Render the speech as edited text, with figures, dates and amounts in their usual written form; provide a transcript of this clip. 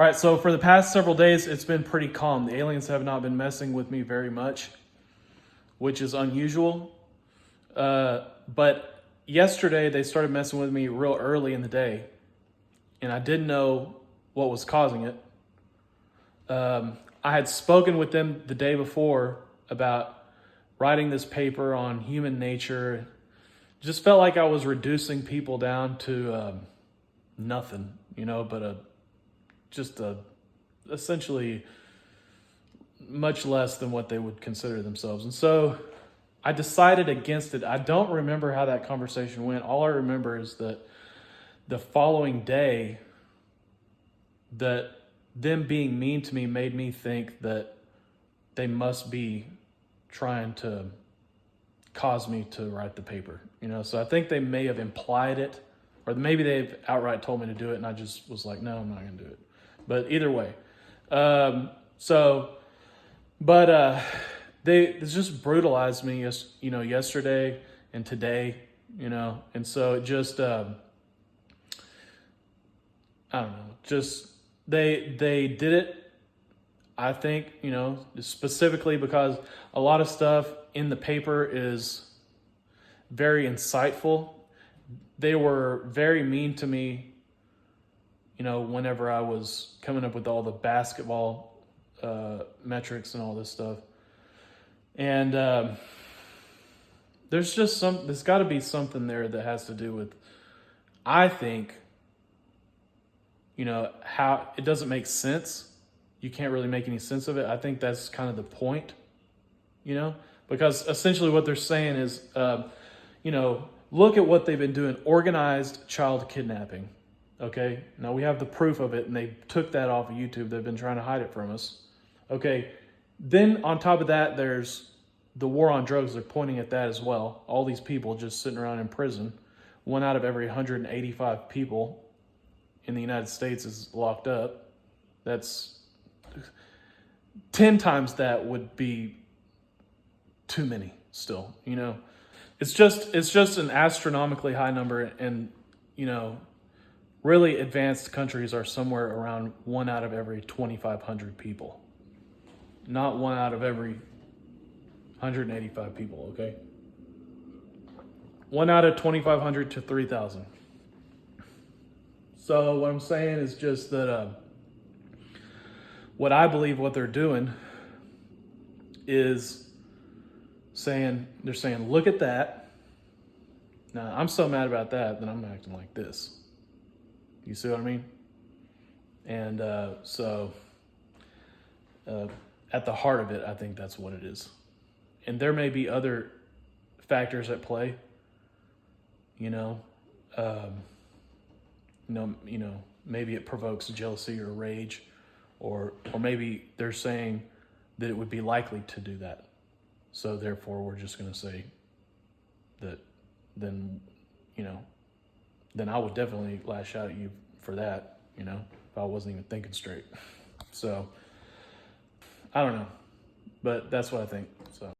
All right, so for the past several days, it's been pretty calm. The aliens have not been messing with me very much, which is unusual. But yesterday, they started messing with me real early in the day, and I didn't know what was causing it. I had spoken with them the day before about writing this paper on human nature. Just felt like I was reducing people down to nothing, but essentially much less than what they would consider themselves. And so I decided against it. I don't remember how that conversation went. All I remember is that the following day, that them being mean to me made me think that they must be trying to cause me to write the paper. So I think they may have implied it, or maybe they've outright told me to do it, and I just was like, no, I'm not going to do it. But either way, they just brutalized me, yesterday and today, and so it just, I don't know, just they did it, I think, specifically because a lot of stuff in the paper is very insightful. They were very mean to me, whenever I was coming up with all the basketball metrics and all this stuff. And there's got to be something there that has to do with, I think, how it doesn't make sense. You can't really make any sense of it. I think that's kind of the point, because essentially what they're saying is, look at what they've been doing, organized child kidnapping. Okay, now we have the proof of it, and they took that off of YouTube. They've been trying to hide it from us. Okay, then on top of that, there's the war on drugs. They're pointing at that as well. All these people just sitting around in prison. 1 out of every 185 people in the United States is locked up. That's 10 times that would be too many still, It's just an astronomically high number, and, really advanced countries are somewhere around 1 out of every 2,500 people. Not 1 out of every 185 people, okay? 1 out of 2,500 to 3,000. So what I'm saying is just that what I believe what they're doing is they're saying, look at that. Now, I'm so mad about that I'm acting like this. You see what I mean? And at the heart of it, I think that's what it is. And there may be other factors at play, maybe it provokes jealousy or rage, or maybe they're saying that it would be likely to do that. So therefore, we're just going to say that then I would definitely lash out at you for that, if I wasn't even thinking straight. So I don't know, but that's what I think. So.